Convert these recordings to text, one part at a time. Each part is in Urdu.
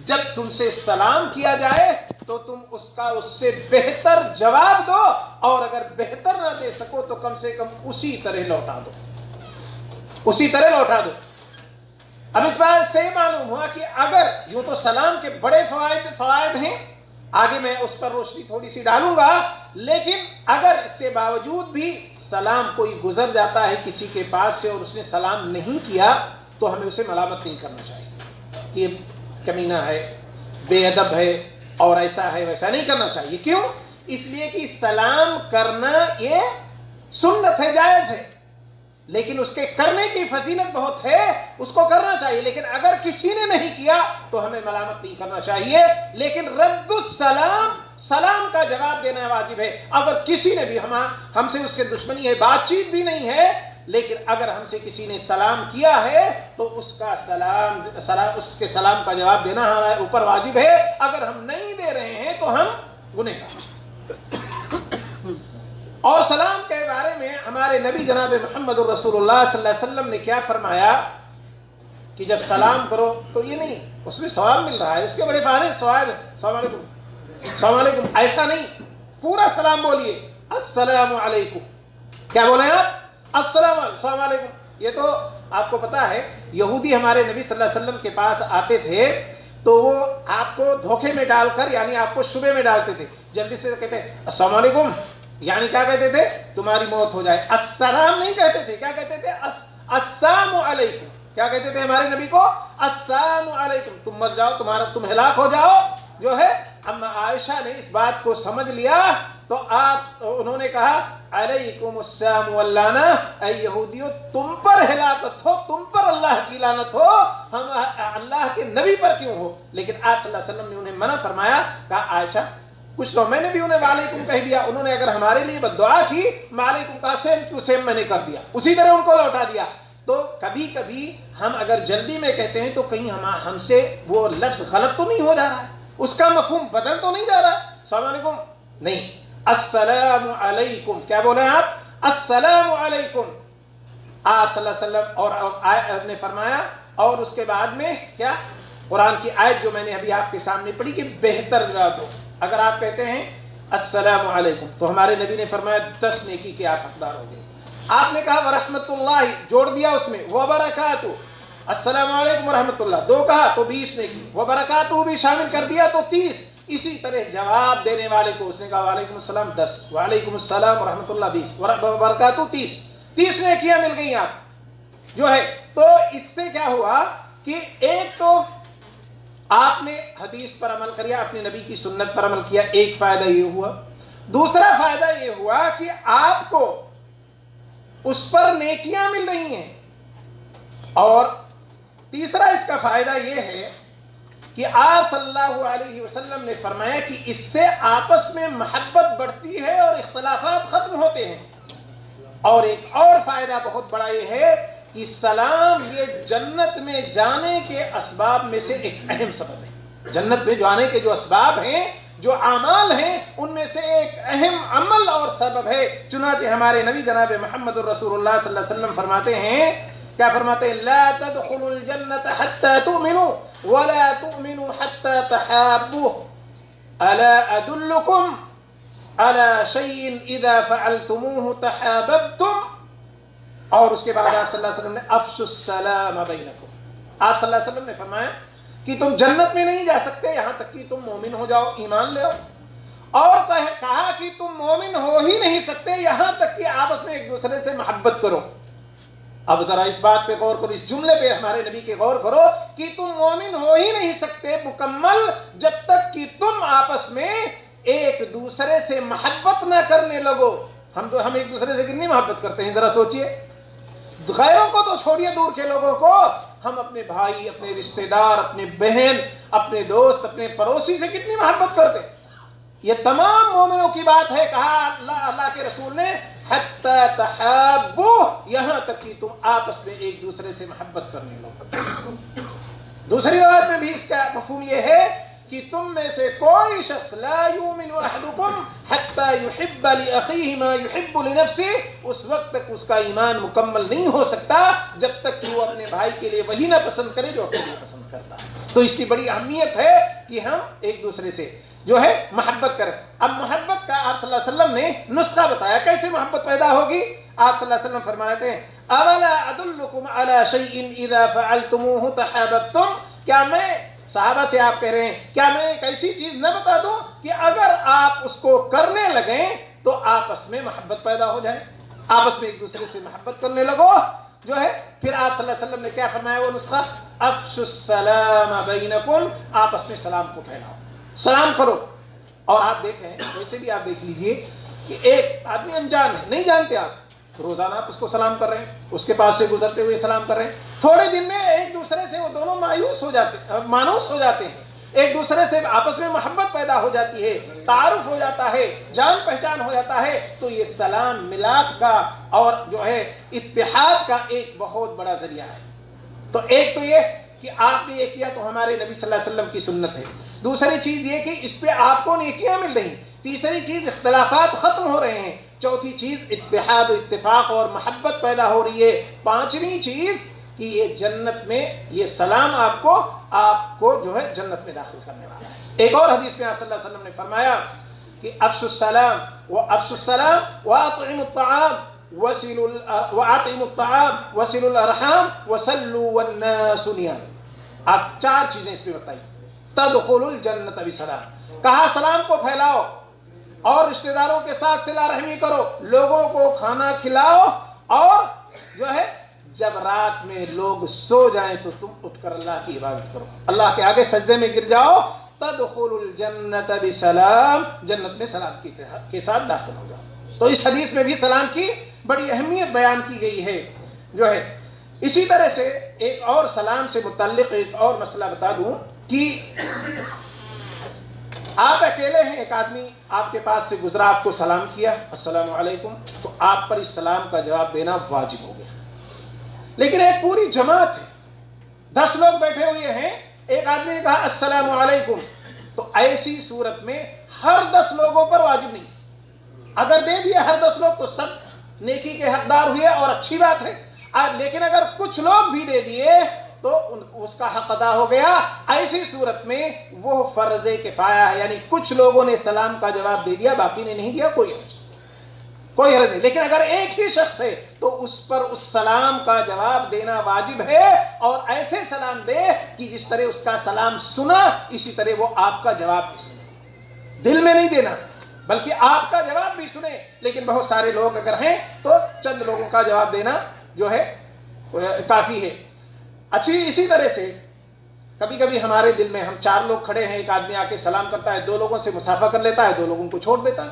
جب تم سے سلام کیا جائے تو تم اس سے بہتر جواب دو، اور اگر بہتر نہ دے سکو تو کم سے کم اسی طرح لوٹا دو۔ اب اس بات سے معلوم ہوا کہ اگر یوں تو سلام کے بڑے فوائد ہیں، آگے میں اس پر روشنی تھوڑی سی ڈالوں گا، لیکن اگر اس کے باوجود بھی سلام کوئی گزر جاتا ہے کسی کے پاس سے اور اس نے سلام نہیں کیا تو ہمیں اسے ملامت نہیں کرنا چاہیے کہ یہ کمینہ ہے، بے ادب ہے اور ایسا ہے ویسا نہیں کرنا چاہیے۔ کیوں؟ اس لیے کہ سلام کرنا یہ سنت ہے، جائز ہے، لیکن اس کے کرنے کی فضیلت بہت ہے، اس کو کرنا چاہیے۔ لیکن اگر کسی نے نہیں کیا تو ہمیں ملامت نہیں کرنا چاہیے، لیکن رد سلام کا جواب دینا واجب ہے۔ اگر کسی نے بھی ہم سے اس کے دشمنی ہے، بات چیت بھی نہیں ہے، لیکن اگر ہم سے کسی نے سلام کیا ہے تو اس کے سلام کا جواب دینا ہمارے اوپر واجب ہے۔ اگر ہم نہیں دے رہے ہیں تو ہم گنہگار ہیں۔ اور سلام کے بارے میں ہمارے نبی جناب محمد الرسول اللہ صلی اللہ علیہ وسلم نے کیا فرمایا کہ جب سلام کرو تو یہ نہیں اس میں ثواب مل رہا ہے، اس کے بڑے فوائد، السلام علیکم، السلام علیکم، ایسا نہیں، پورا سلام بولیے، السلام علیکم۔ کیا بولیں آپ؟ السلام علیکم۔ یہ تو آپ کو پتا ہے یہودی ہمارے نبی صلی اللہ علیہ وسلم کے پاس آتے تھے تو وہ آپ کو دھوکے میں ڈال کر، یعنی آپ کو شبے میں ڈالتے تھے، جلدی سے کہتے السلام علیکم، یعنی کیا کہتے تھے؟ تمہاری موت ہو جائے۔ السلام نہیں کہتے تھے، کیا کہتے تھے؟ السلام علیکم۔ کیا کہتے تھے ہمارے نبی کو؟ السلام علیکم، تم مر جاؤ، تم ہلاک ہو جاؤ جو ہے۔ اما عائشہ نے اس بات کو سمجھ لیا تو انہوں نے کہا علیکم السلام واللعنہ، اے یہودیو تم پر ہلاکت ہو، تم پر اللہ کی لعنت ہو، ہم اللہ کے نبی پر کیوں ہو؟ لیکن آپ صلی اللہ علیہ وسلم نے انہیں منع فرمایا، کہا عائشہ کچھ لو، میں نے بھی انہیں وعلیکم کہہ دیا، انہوں نے اگر ہمارے لیے بددعا کی، وعلیکم کا سیم ٹو سیم میں نے کر دیا، اسی طرح ان کو لوٹا دیا۔ تو کبھی کبھی ہم اگر جلدی میں کہتے ہیں تو کہیں ہم سے وہ لفظ غلط تو نہیں ہو جا رہا ہے، اس کا مفہوم بدل تو نہیں جا رہا؟ السلام علیکم نہیں، السلام علیکم۔ کیا بولیں آپ؟ السلام علیکم۔ آپ صلی اللہ علیہ وسلم اور نے فرمایا، اور اس کے بعد میں کیا؟ قرآن کی آیت جو میں نے ابھی آپ کے سامنے پڑھی کہ بہتر جواب دو۔ اگر آپ کہتے ہیں السلام علیکم تو ہمارے نبی نے فرمایا 10 نیکی کے آپ حقدار ہو گئے۔ آپ نے کہا ورحمۃ اللہ، جوڑ دیا اس میں وبرکاتہ، السلام علیکم ورحمۃ اللہ، 2 کہا تو 20 نیکی، وبرکاتہ بھی شامل کر دیا تو 30۔ اسی طرح جواب دینے والے کو اس نے کہا وعلیکم السلام 10، وعلیکم السلام ورحمۃ اللہ 20، وبرکاتہ 30 نیکیاں مل گئی آپ جو ہے۔ تو اس سے کیا ہوا کہ ایک تو آپ نے حدیث پر عمل کیا، اپنے نبی کی سنت پر عمل کیا، ایک فائدہ یہ ہوا۔ دوسرا فائدہ یہ ہوا کہ آپ کو اس پر نیکیاں مل رہی ہیں، اور تیسرا اس کا فائدہ یہ ہے کہ آپ صلی اللہ علیہ وسلم نے فرمایا کہ اس سے آپس میں محبت بڑھتی ہے اور اختلافات ختم ہوتے ہیں۔ اور ایک اور فائدہ بہت بڑا یہ ہے کہ سلام یہ جنت میں جانے کے اسباب میں سے ایک اہم سبب ہے۔ جنت میں جانے کے جو اسباب ہیں، جو اعمال ہیں، ان میں سے ایک اہم عمل اور سبب ہے۔ چنانچہ ہمارے نبی جناب محمد الرسول اللہ صلی اللہ علیہ وسلم فرماتے ہیں، کیا فرماتے ہیں؟ لا تدخلوا الجنة حتى تؤمنوا ولا تؤمنوا حتى تحابوا الا ادلكم على شيء اذا فعلتموه تحاببتم۔ اور اس کے بعد آپ صلی اللہ علیہ وسلم نے افشوا السلام بینکم، آپ صلی اللہ علیہ وسلم نے فرمایا کہ تم جنت میں نہیں جا سکتے یہاں تک کہ تم مومن ہو جاؤ، ایمان لے آؤ، اور کہا کہ تم مومن ہو ہی نہیں سکتے یہاں تک کہ آپس میں ایک دوسرے سے محبت کرو۔ اب ذرا اس بات پہ غور کرو، اس جملے پہ ہمارے نبی کے غور کرو کہ تم مومن ہو ہی نہیں سکتے مکمل جب تک کہ تم آپس میں ایک دوسرے سے محبت نہ کرنے لگو۔ ہم ایک دوسرے سے کتنی محبت کرتے ہیں ذرا سوچئے، غیروں کو تو چھوڑیے، دور کے لوگوں کو، ہم اپنے بھائی، اپنے رشتہ دار، اپنے بہن، اپنے دوست، اپنے پڑوسی سے کتنی محبت کرتے ہیں۔ یہ تمام مومنوں کی بات ہے۔ کہا اللہ کے رسول نے حتی تحابوا، یہاں تک کہ تم آپس میں ایک دوسرے سے محبت کرنے لگو۔ دوسری روایت میں بھی اس کا مفہوم یہ ہے کہ تم میں سے کوئی شخص لا یؤمن احدکم حتی یحب لاخیہ ما یحب لنفسہ، اس وقت تک اس کا ایمان مکمل نہیں ہو سکتا جب تک کہ وہ اپنے بھائی کے لیے وہی نہ پسند کرے جو اپنے لیے پسند کرتا ہے۔ تو اس کی بڑی اہمیت ہے کہ ہم ایک دوسرے سے جو ہے محبت کریں۔ اب محبت کا آپ صلی اللہ علیہ وسلم نے نسخہ بتایا، کیسے محبت پیدا ہوگی۔ آپ صلی اللہ علیہ وسلم فرماتے ہیں اولا ادلکم علی شیء اذا فعلتموه تحاببتم، کیا میں، صحابہ سے آپ کہہ رہے ہیں کیا میں ایک ایسی چیز نہ بتا دوں کہ اگر آپ اس کو کرنے لگیں تو آپس میں محبت پیدا ہو جائے، آپس میں ایک دوسرے سے محبت کرنے لگو جو ہے۔ پھر آپ صلی اللہ علیہ وسلم نے کیا فرمایا وہ نسخہ، افشوا السلام بینکم، آپس میں سلام کو پھیلاؤ، سلام کرو۔ اور آپ دیکھیں ویسے بھی آپ دیکھ لیجئے کہ ایک آدمی انجان ہے، نہیں جانتے آپ، روزانہ آپ اس کو سلام کر رہے ہیں، اس کے پاس سے گزرتے ہوئے سلام کر رہے ہیں، تھوڑے دن میں ایک دوسرے سے وہ دونوں مانوس ہو جاتے ہیں، ایک دوسرے سے آپس میں محبت پیدا ہو جاتی ہے، تعارف ہو جاتا ہے، جان پہچان ہو جاتا ہے۔ تو یہ سلام ملاپ کا اور جو ہے اتحاد کا ایک بہت بڑا ذریعہ ہے۔ تو ایک تو یہ کہ آپ نے یہ کیا تو ہمارے نبی صلی اللہ علیہ وسلم کی سنت ہے، دوسری چیز یہ کہ اس پہ آپ کو نیکیاں مل رہی، تیسری چیز اختلافات ختم ہو رہے ہیں، چوتھی چیز اتحاد و اتفاق اور محبت پیدا ہو رہی ہے، پانچویں چیز کہ یہ جنت میں یہ سلام آپ کو جو ہے جنت میں داخل کرنے والا ہے۔ ایک اور حدیث میں آپ صلی اللہ علیہ وسلم نے فرمایا کہ افشوا السلام واطعموا الطعام وصلوا الارحام وصلوا والناس نیام۔ آپ چار چیزیں اس میں بتائی، تدخلوا الجنت بسلام، کہا سلام کو پھیلاؤ اور رشتہ داروں کے ساتھ صلہ رحمی کرو، لوگوں کو کھانا کھلاؤ، اور جو ہے جب رات میں لوگ سو جائیں تو تم اٹھ کر اللہ کی عبادت کرو، اللہ کے آگے سجدے میں گر جاؤ، تدخلوا الجنت بسلام، جنت میں سلام کے ساتھ داخل ہو جاؤ۔ تو اس حدیث میں بھی سلام کی بڑی اہمیت بیان کی گئی ہے جو ہے۔ اسی طرح سے ایک اور سلام سے متعلق ایک اور مسئلہ بتا دوں کہ آپ اکیلے ہیں، ایک آدمی آپ کے پاس سے گزرا، آپ کو سلام کیا السلام علیکم، تو آپ پر اس سلام کا جواب دینا واجب ہو گیا۔ لیکن ایک پوری جماعت ہے، 10 لوگ بیٹھے ہوئے ہیں، ایک آدمی نے کہا السلام علیکم، تو ایسی صورت میں ہر 10 لوگوں پر واجب نہیں، اگر دے دیا ہر 10 لوگ تو سب نیکی کے حقدار ہوئے اور اچھی بات ہے، لیکن اگر کچھ لوگ بھی دے دیے تو اس کا حق ادا ہو گیا۔ ایسی صورت میں وہ فرض کفایہ ہے، یعنی کچھ لوگوں نے سلام کا جواب دے دیا، باقی نے نہیں دیا، کوئی حرج نہیں۔ لیکن اگر ایک ہی شخص ہے تو اس پر اس سلام کا جواب دینا واجب ہے، اور ایسے سلام دے کہ جس طرح اس کا سلام سنا اسی طرح وہ آپ کا جواب بھی سنے، دل میں نہیں دینا بلکہ آپ کا جواب بھی سنے۔ لیکن بہت سارے لوگ اگر ہیں تو چند لوگوں کا جواب دینا جو ہے کافی ہے۔ اچھی، اسی طرح سے کبھی کبھی ہمارے دل میں، ہم 4 لوگ کھڑے ہیں، ایک آدمی آ کے سلام کرتا ہے، 2 لوگوں سے مسافہ کر لیتا ہے، 2 لوگوں کو چھوڑ دیتا ہے،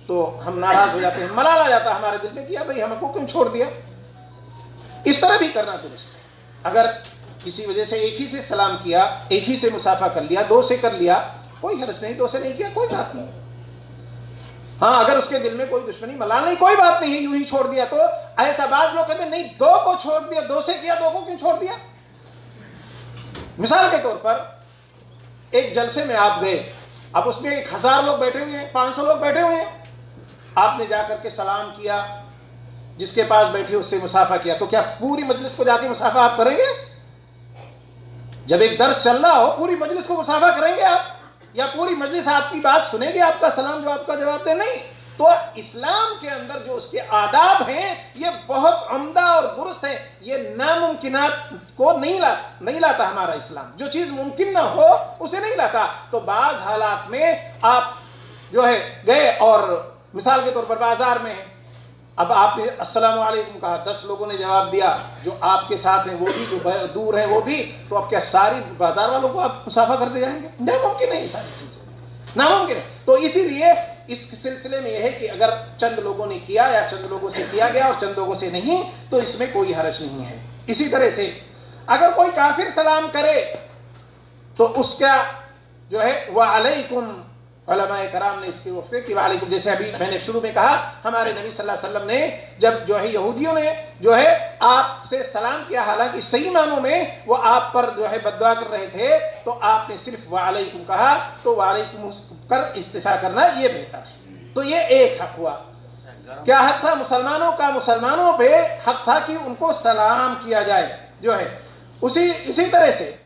تو ہم ناراض ہو جاتے ہیں، ملال آ جاتا ہے ہمارے دل میں کہ بھائی ہم کو کیوں چھوڑ دیا۔ اس طرح بھی کرنا درست ہے، اگر کسی وجہ سے ایک ہی سے سلام کیا، ایک ہی سے مسافہ کر لیا، 2 سے کر لیا، کوئی حرج نہیں، 2 سے نہیں کیا کوئی بات نہیں۔ ہاں اگر اس کے دل میں کوئی دشمنی ملال نہیں، کوئی بات نہیں، یوں ہی چھوڑ دیا تو ایسا بعض لوگ کہتے ہیں نہیں 2 کو چھوڑ دیا، 2 سے کیا 2 کو کیوں چھوڑ دیا۔ مثال کے طور پر ایک جلسے میں آپ گئے، اب اس میں 1000 لوگ بیٹھے ہوئے ہیں، 500 لوگ بیٹھے ہوئے ہیں، آپ نے جا کر کے سلام کیا، جس کے پاس بیٹھے اس سے مسافہ کیا، تو کیا پوری مجلس کو جا کے مسافہ آپ کریں گے؟ جب ایک درس چل رہا ہو پوری مجلس کو مسافہ کریں گے آپ، یا پوری مجلس آپ کی بات سنے گی، آپ کا سلام جو آپ کا جواب دے؟ نہیں۔ تو اسلام کے اندر جو اس کے آداب ہیں یہ بہت عمدہ اور درست ہے، یہ ناممکنات کو نہیں لاتا ہمارا اسلام، جو چیز ممکن نہ ہو اسے نہیں لاتا۔ تو بعض حالات میں آپ جو ہے گئے اور مثال کے طور پر بازار میں ہیں، اب آپ نے السلام علیکم کہا، 10 لوگوں نے جواب دیا، جو آپ کے ساتھ ہیں وہ بھی، جو دور ہیں وہ بھی، تو اب کیا ساری بازار والوں کو آپ مسافہ کرتے جائیں گے؟ ناممکن ہے، یہ ساری چیزیں ناممکن ہے۔ تو اسی لیے اس سلسلے میں یہ ہے کہ اگر چند لوگوں نے کیا یا چند لوگوں سے کیا گیا اور چند لوگوں سے نہیں تو اس میں کوئی حرج نہیں ہے۔ اسی طرح سے اگر کوئی کافر سلام کرے تو اس کا جو ہے وعلیکم علماء کرام نے اس کی وفد کہ وعلیکم، جیسے ابھی میں نے شروع میں کہا ہمارے نبی صلی اللہ علیہ وسلم نے جب جو ہے یہودیوں نے جو ہے آپ سے سلام کیا، حالانکہ صحیح معنوں میں وہ آپ پر جو ہے بد دعا کر رہے تھے، تو آپ نے صرف وعلیکم کہا، تو وعلیکم کر اکتفا کرنا یہ بہتر ہے۔ تو یہ ایک حق ہوا۔ کیا حق تھا؟ مسلمانوں کا مسلمانوں پہ حق تھا کہ ان کو سلام کیا جائے جو ہے، اسی طرح سے